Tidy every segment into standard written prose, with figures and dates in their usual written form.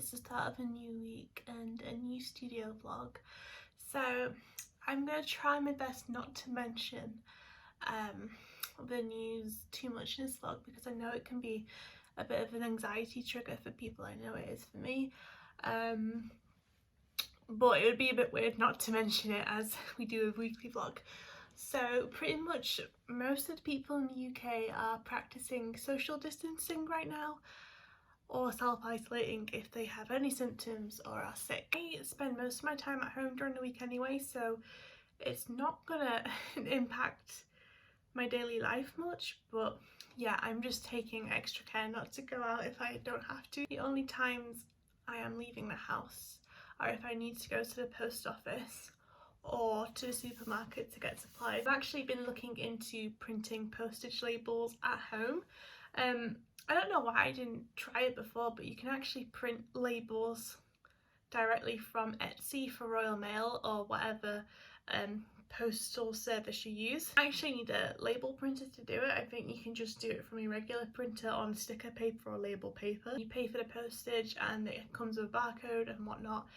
it's the start of a new week and a new studio vlog, so I'm going to try my best not to mention the news too much in this vlog, because I know it can be a bit of an anxiety trigger for people. I know it is for me, but it would be a bit weird not to mention it as we do a weekly vlog. So pretty much most of the people in the UK are practicing social distancing right now, or self-isolating if they have any symptoms or are sick. I spend most of my time at home during the week anyway, so it's not gonna impact my daily life much, but yeah, I'm just taking extra care not to go out if I don't have to. The only times I am leaving the house are if I need to go to the post office or to the supermarket to get supplies. I've actually been looking into printing postage labels at home. I don't know why I didn't try it before, but you can actually print labels directly from Etsy for Royal Mail or whatever postal service you use. I actually need a label printer to do it. I think you can just do it from your regular printer on sticker paper or label paper. You pay for the postage and it comes with a barcode and whatnot.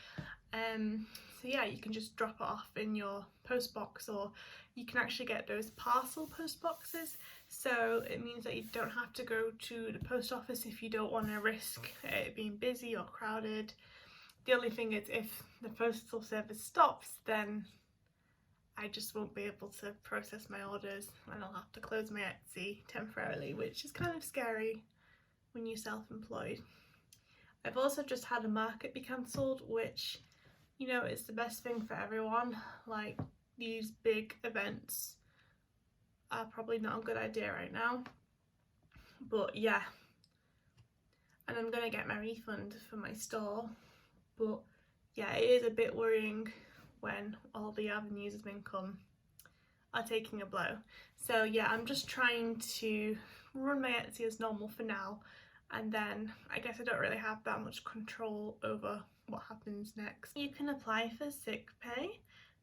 So yeah, you can just drop it off in your post box, or you can actually get those parcel post boxes, so it means that you don't have to go to the post office if you don't want to risk it being busy or crowded. The only thing is, if the postal service stops, then I just won't be able to process my orders and I'll have to close my Etsy temporarily, which is kind of scary when you're self-employed. I've also just had a market be cancelled, which, you know, it's the best thing for everyone. Like, these big events are probably not a good idea right now, but yeah. And I'm gonna get my refund for my store, but yeah, it is a bit worrying when all the avenues of income are taking a blow. So yeah, I'm just trying to run my Etsy as normal for now, and then I guess I don't really have that much control over what happens next. You can apply for sick pay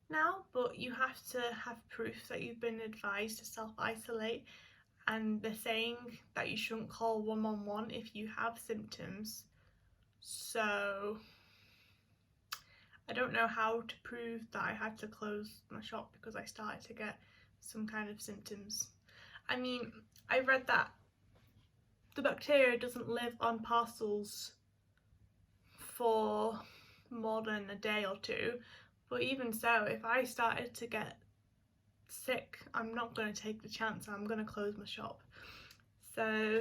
now, but you have to have proof that you've been advised to self-isolate, and they're saying that you shouldn't call 111 if you have symptoms. So I don't know how to prove that I had to close my shop because I started to get some kind of symptoms. I mean, I read that the bacteria doesn't live on parcels for more than a day or two, but even so, if I started to get sick, I'm not going to take the chance. I'm going to close my shop. So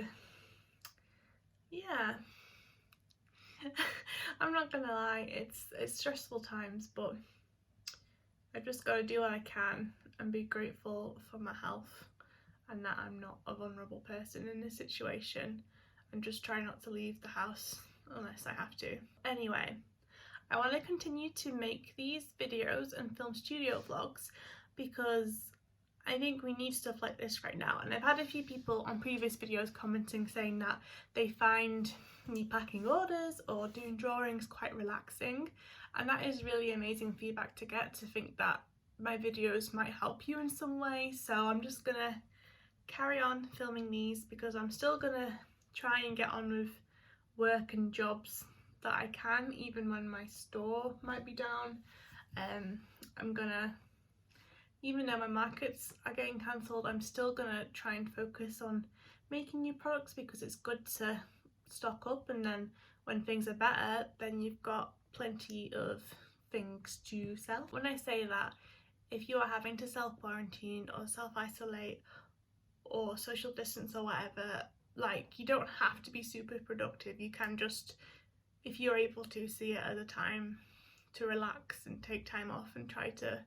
yeah, I'm not gonna lie, it's stressful times, but I've just got to do what I can and be grateful for my health and that I'm not a vulnerable person in this situation, and just try not to leave the house unless I have to. Anyway, I want to continue to make these videos and film studio vlogs because I think we need stuff like this right now. And I've had a few people on previous videos commenting saying that they find me packing orders or doing drawings quite relaxing, and that is really amazing feedback to get, to think that my videos might help you in some way. So I'm just gonna carry on filming these because I'm still gonna try and get on with work and jobs that I can, even when my store might be down. I'm gonna, even though my markets are getting cancelled, I'm still gonna try and focus on making new products, because it's good to stock up, and then when things are better, then you've got plenty of things to sell. When I say that, if you are having to self-quarantine or self-isolate or social distance or whatever, like, you don't have to be super productive. You can just, if you're able to, see it as a time to relax and take time off and try to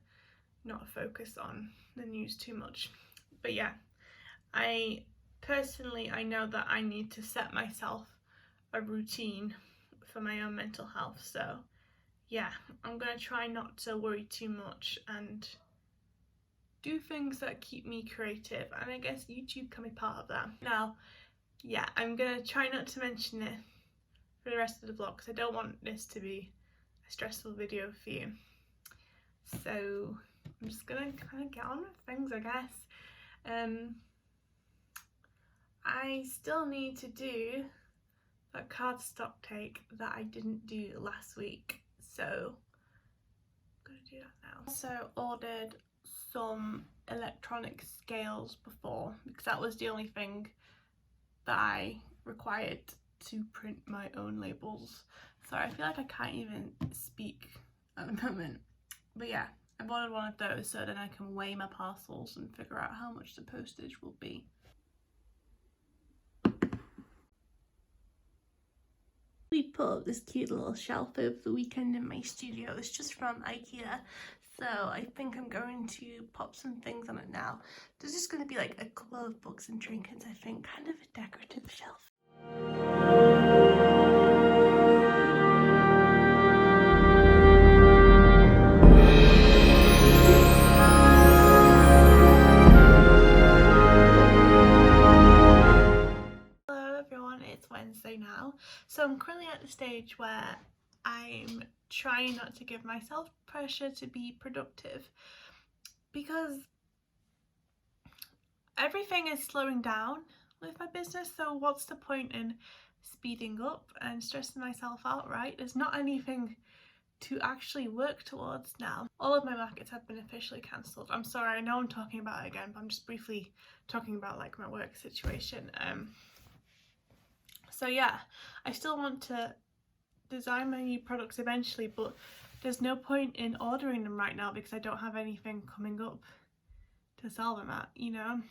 not focus on the news too much. But yeah, I know that I need to set myself a routine for my own mental health. So yeah, I'm gonna try not to worry too much and do things that keep me creative, and I guess YouTube can be part of that. Now, yeah, I'm gonna try not to mention it for the rest of the vlog because I don't want this to be a stressful video for you. So I'm just gonna kind of get on with things, I guess. I still need to do that cardstock take that I didn't do last week, so I'm gonna do that now. Also ordered some electronic scales before, because that was the only thing that I required to print my own labels. Sorry, I feel like I can't even speak at the moment, but yeah, I ordered one of those so then I can weigh my parcels and figure out how much the postage will be. We put up this cute little shelf over the weekend in my studio. It's just from IKEA, so I think I'm going to pop some things on it now. There's just going to be like a couple of books and trinkets, I think, kind of a decorative shelf. Wednesday now, so I'm currently at the stage where I'm trying not to give myself pressure to be productive, because everything is slowing down with my business, so what's the point in speeding up and stressing myself out, right? There's not anything to actually work towards now. All of my markets have been officially cancelled. I'm sorry, I know I'm talking about it again, but I'm just briefly talking about like my work situation. So yeah, I still want to design my new products eventually, but there's no point in ordering them right now because I don't have anything coming up to sell them at, you know?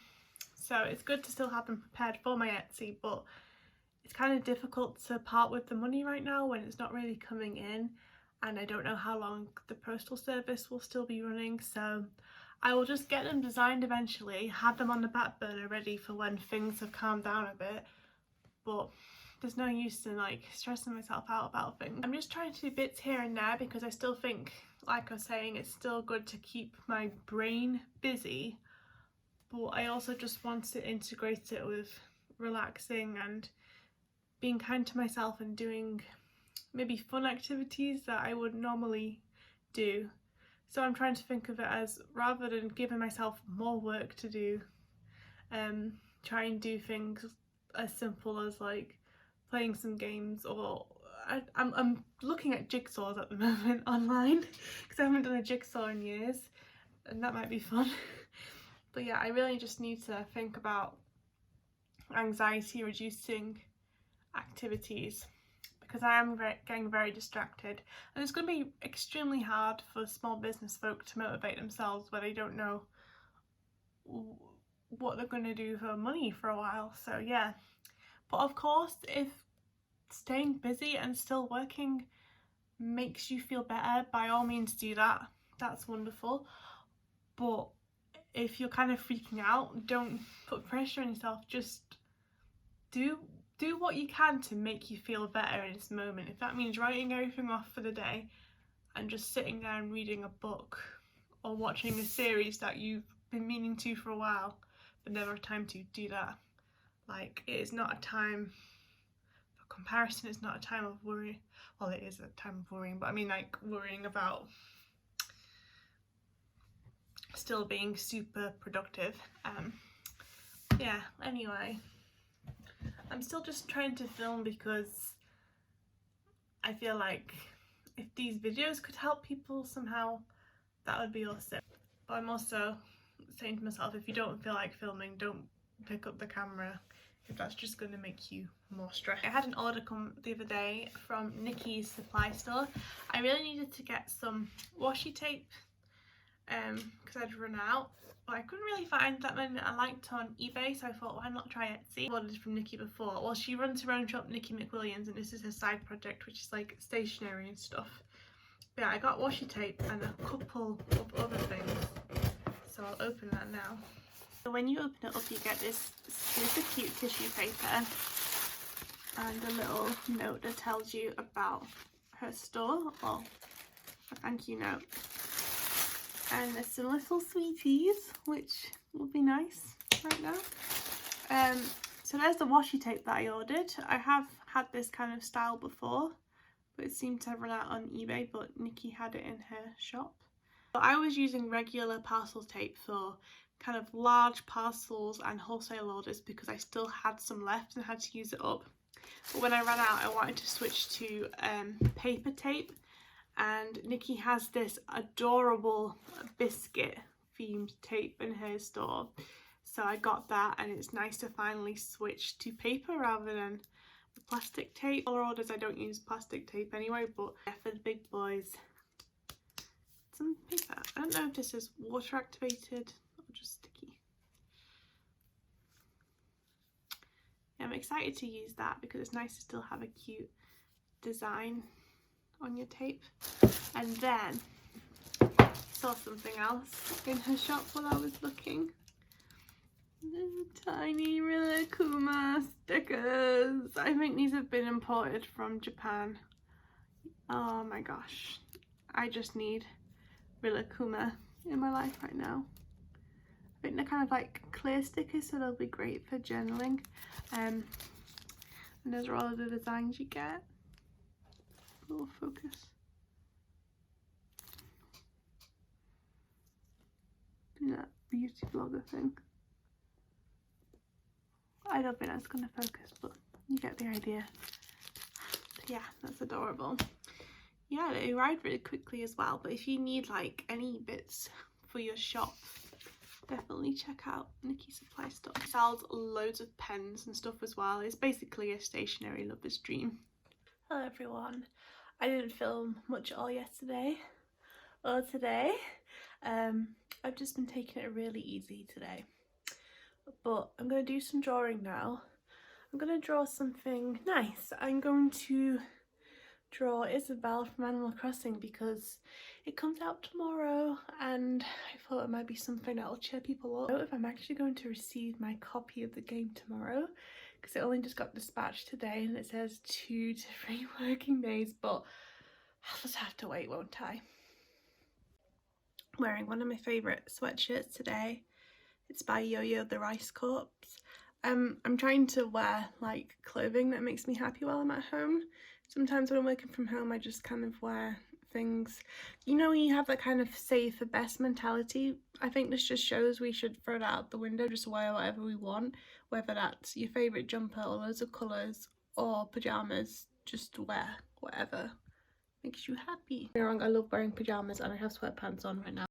So it's good to still have them prepared for my Etsy, but it's kind of difficult to part with the money right now when it's not really coming in, and I don't know how long the postal service will still be running, so I will just get them designed eventually, have them on the back burner ready for when things have calmed down a bit, but there's no use in like stressing myself out about things. I'm just trying to do bits here and there because I still think, like I was saying, it's still good to keep my brain busy, but I also just want to integrate it with relaxing and being kind to myself and doing maybe fun activities that I would normally do. So I'm trying to think of it as, rather than giving myself more work to do, try and do things as simple as like playing some games, or I'm looking at jigsaws at the moment online because I haven't done a jigsaw in years, and that might be fun. But yeah, I really just need to think about anxiety reducing activities because I am getting very distracted, and it's going to be extremely hard for small business folk to motivate themselves where they don't know what they're going to do for money for a while. So yeah, but of course, if staying busy and still working makes you feel better, by all means do that. That's wonderful. But if you're kind of freaking out, don't put pressure on yourself. Just do what you can to make you feel better in this moment. If that means writing everything off for the day and just sitting there and reading a book or watching a series that you've been meaning to for a while but never had time to, do that. Like, it is not a time for comparison, it's not a time of worry. Well, it is a time of worrying, but I mean like worrying about still being super productive. Yeah, anyway, I'm still just trying to film because I feel like if these videos could help people somehow, that would be awesome. But I'm also saying to myself, if you don't feel like filming, don't pick up the camera, if that's just going to make you more stressed. I had an order come the other day from Nikki's supply store. I really needed to get some washi tape because I'd run out, but I couldn't really find that many I liked on eBay, so I thought, why not try Etsy? I ordered from Nikki before. Well, she runs her own shop, Nikki McWilliams, and this is her side project, which is like stationery and stuff. But yeah, I got washi tape and a couple of other things, so I'll open that now. So when you open it up, you get this super cute tissue paper and a little note that tells you about her store, or a thank you note. And there's some little sweeties, which will be nice right now. So there's the washi tape that I ordered. I have had this kind of style before, but it seemed to have run out on eBay, but Nikki had it in her shop. But I was using regular parcel tape for kind of large parcels and wholesale orders because I still had some left and had to use it up. But when I ran out, I wanted to switch to paper tape, and Nikki has this adorable biscuit themed tape in her store, so I got that, and it's nice to finally switch to paper rather than the plastic tape. For orders I don't use plastic tape anyway, but yeah, for the big boys, some paper. I don't know if this is water activated or just sticky. Yeah, I'm excited to use that because it's nice to still have a cute design on your tape. And then saw something else in her shop while I was looking. Little tiny Rilakkuma stickers. I think these have been imported from Japan. Oh my gosh, I just need Rilakkuma in my life right now. I think they're kind of like clear stickers, so they'll be great for journaling. And those are all of the designs you get. Little focus. Do that beauty blogger thing. I don't think that's going to focus, but you get the idea. Yeah, that's adorable. Yeah, they arrived really quickly as well, but if you need like any bits for your shop, definitely check out Nikki Supply Store. It sells loads of pens and stuff as well. It's basically a stationery lover's dream. Hello everyone. I didn't film much all yesterday or today. I've just been taking it really easy today. But I'm going to do some drawing now. I'm going to draw something nice. I'm going to draw Isabelle from Animal Crossing because it comes out tomorrow, and I thought it might be something that will cheer people up. I don't know if I'm actually going to receive my copy of the game tomorrow because it only just got dispatched today and it says 2 to 3 working days, but I'll just have to wait, won't I? I'm wearing one of my favourite sweatshirts today. It's by Yo-Yo the Rice Corps. I'm trying to wear like clothing that makes me happy while I'm at home. Sometimes when I'm working from home, I just kind of wear things, you know, you have that kind of save for best mentality. I think this just shows we should throw that out the window, just wear whatever we want, whether that's your favourite jumper or loads of colours or pyjamas. Just wear whatever makes you happy. Don't get me wrong, I love wearing pyjamas and I have sweatpants on right now.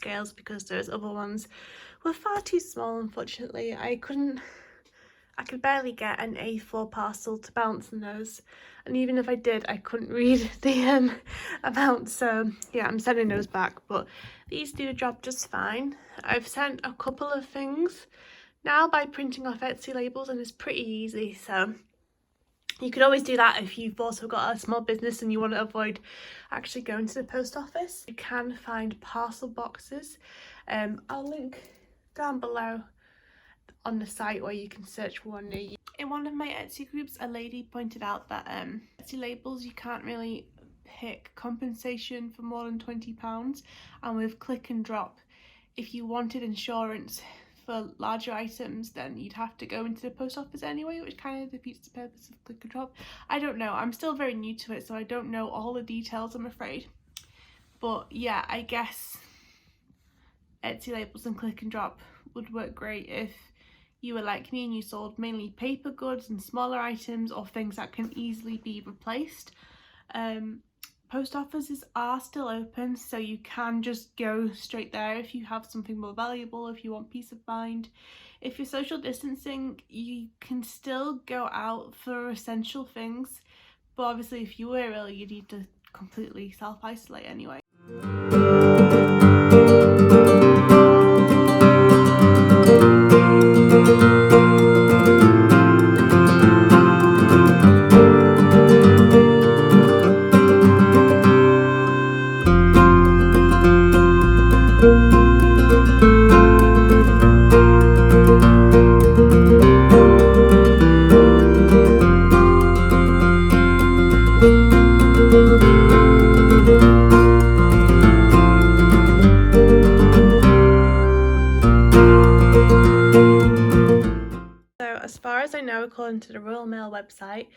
scales because those other ones were far too small. Unfortunately, I could barely get an A4 parcel to balance in those, and even if I did, I couldn't read the amount, so yeah, I'm sending those back, but these do the job just fine. I've sent a couple of things now by printing off Etsy labels, and it's pretty easy, so you could always do that if you've also got a small business and you want to avoid actually going to the post office. You can find parcel boxes. I'll link down below on the site where you can search for one near you. In one of my Etsy groups, a lady pointed out that Etsy labels, you can't really pick compensation for more than £20, and with click and drop, if you wanted insurance for larger items, then you'd have to go into the post office anyway, which kind of defeats the purpose of click and drop. I don't know, I'm still very new to it, so I don't know all the details, I'm afraid. But yeah, I guess Etsy labels and click and drop would work great if you were like me and you sold mainly paper goods and smaller items or things that can easily be replaced. Post offices are still open, so you can just go straight there if you have something more valuable, if you want peace of mind. If you're social distancing, you can still go out for essential things, but obviously if you were ill, you need to completely self-isolate anyway. As far as I know, according to the Royal Mail website,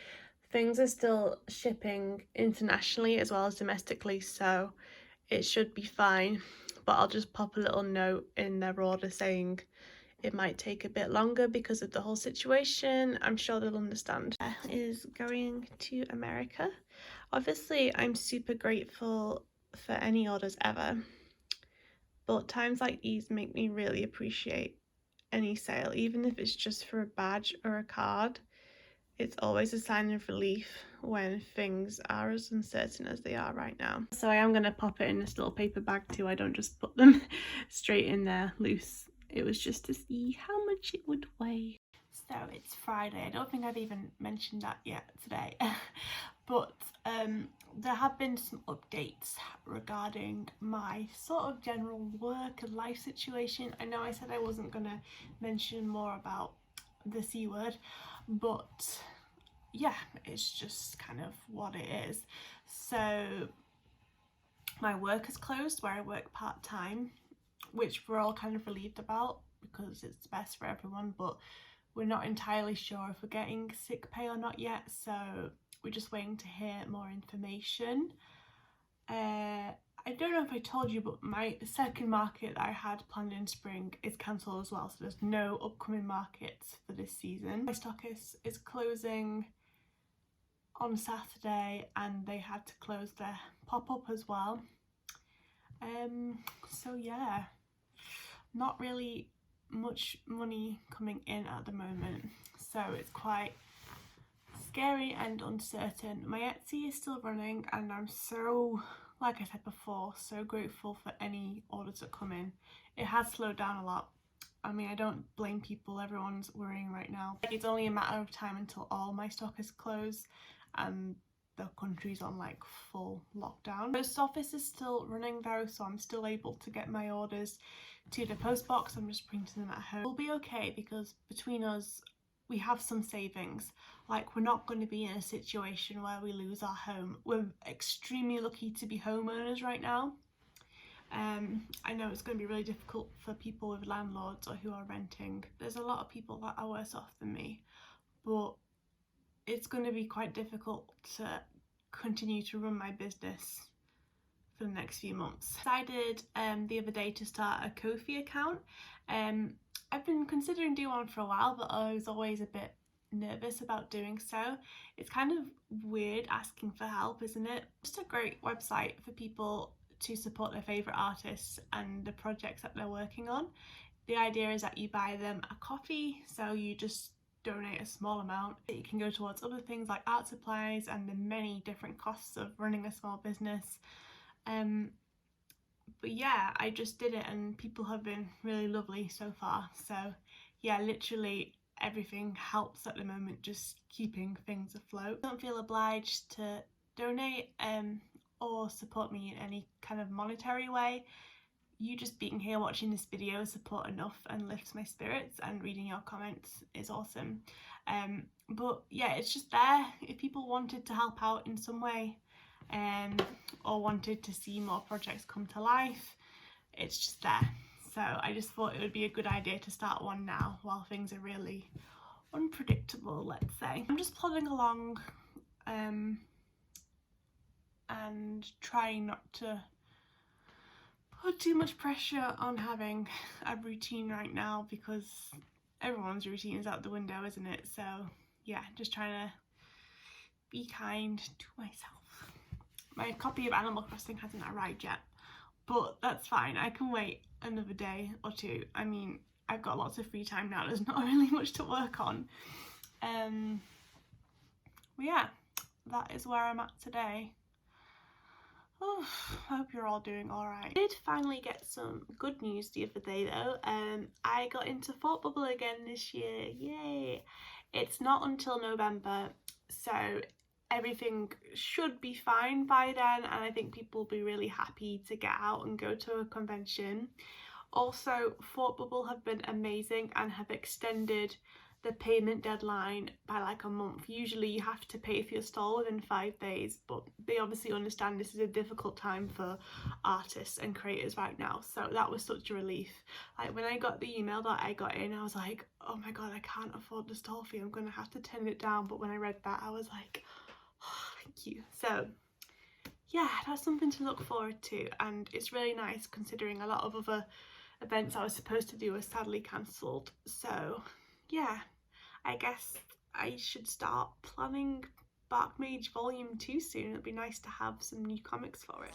things are still shipping internationally as well as domestically, so it should be fine. But I'll just pop a little note in their order saying it might take a bit longer because of the whole situation. I'm sure they'll understand. Is going to America. Obviously, I'm super grateful for any orders ever, but times like these make me really appreciate any sale, even if it's just for a badge or a card. It's always a sign of relief when things are as uncertain as they are right now. So I am going to pop it in this little paper bag too. I don't just put them straight in there loose. It was just to see how much it would weigh. So it's Friday. I don't think I've even mentioned that yet today. But there have been some updates regarding my sort of general work and life situation. I know I said I wasn't going to mention more about the C word, but yeah, it's just kind of what it is. So my work is closed where I work part-time, which we're all kind of relieved about because it's best for everyone, but we're not entirely sure if we're getting sick pay or not yet, so we're just waiting to hear more information. I don't know if I told you, but my second market that I had planned in spring is cancelled as well, so there's no upcoming markets for this season. My stockist is closing on Saturday and they had to close their pop-up as well. So yeah, not really much money coming in at the moment, so it's quite scary and uncertain. My Etsy is still running and I'm so, like I said before, so grateful for any orders that come in. It has slowed down a lot. I mean, I don't blame people, everyone's worrying right now. It's only a matter of time until all my stock is closed and the country's on like full lockdown. Post office is still running though, so I'm still able to get my orders to the post box. I'm just printing them at home. We'll be okay because between us we have some savings. Like, we're not going to be in a situation where we lose our home. We're extremely lucky to be homeowners right now. I know it's going to be really difficult for people with landlords or who are renting. There's a lot of people that are worse off than me, but it's going to be quite difficult to continue to run my business for the next few months. I decided the other day to start a Ko-fi account. I've been considering doing one for a while, but I was always a bit nervous about doing so. It's kind of weird asking for help, isn't it? Just a great website for people to support their favourite artists and the projects that they're working on. The idea is that you buy them a coffee, so you just donate a small amount. It can go towards other things like art supplies and the many different costs of running a small business. But yeah, I just did it and people have been really lovely so far. So yeah, literally everything helps at the moment, just keeping things afloat. Don't feel obliged to donate or support me in any kind of monetary way. You just being here watching this video is support enough and lifts my spirits, and reading your comments is awesome. But yeah, it's just there if people wanted to help out in some way, or wanted to see more projects come to life, it's just there. So I just thought it would be a good idea to start one now while things are really unpredictable, let's say. I'm just plodding along and trying not to put too much pressure on having a routine right now, because everyone's routine is out the window, isn't it? So yeah, just trying to be kind to myself. My copy of Animal Crossing hasn't arrived yet, but that's fine. I can wait another day or two. I mean, I've got lots of free time now. There's not really much to work on. But yeah, that is where I'm at today. Oh, I hope you're all doing alright. I did finally get some good news the other day though. I got into Thought Bubble again this year. Yay! It's not until November, so everything should be fine by then, and I think people will be really happy to get out and go to a convention. Also, Thought Bubble have been amazing and have extended the payment deadline by like a month. Usually you have to pay for your stall within 5 days, but they obviously understand this is a difficult time for artists and creators right now, so that was such a relief. Like when I got the email that I got in, I was like, oh my god, I can't afford the stall fee, I'm gonna have to turn it down. But when I read that, I was like, oh, thank you. So yeah, that's something to look forward to, and it's really nice considering a lot of other events I was supposed to do were sadly cancelled. So yeah, I guess I should start planning Bark Mage Volume 2 soon. It'd be nice to have some new comics for it.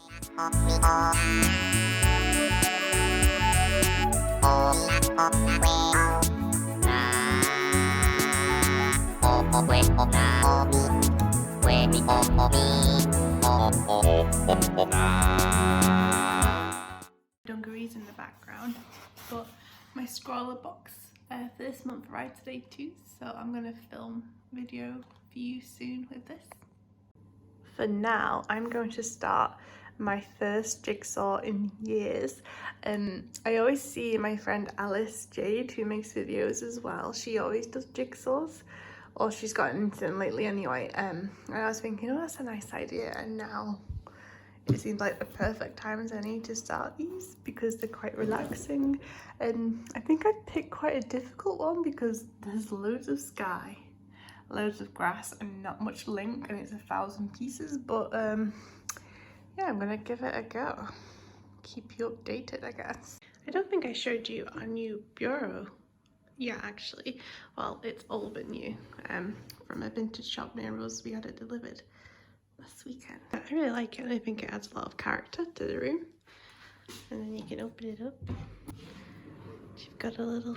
Dungarees in the background, but my scroller box for this month arrived today too, so I'm gonna film video for you soon with this. For now, I'm going to start my first jigsaw in years. I always see my friend Alice Jade, who makes videos as well, she always does jigsaws, or she's gotten into them lately anyway, and I was thinking, oh, that's a nice idea, and now it seems like the perfect time as any to start these because they're quite relaxing. And I think I picked quite a difficult one because there's loads of sky, loads of grass and not much link, and it's 1,000 pieces, but yeah, I'm gonna give it a go. Keep you updated, I guess. I don't think I showed you our new bureau. Yeah, actually, well, it's all but new. From a vintage shop near us, we had it delivered this weekend. I really like it. I think it adds a lot of character to the room. And then you can open it up. You've got a little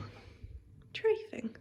tree thing.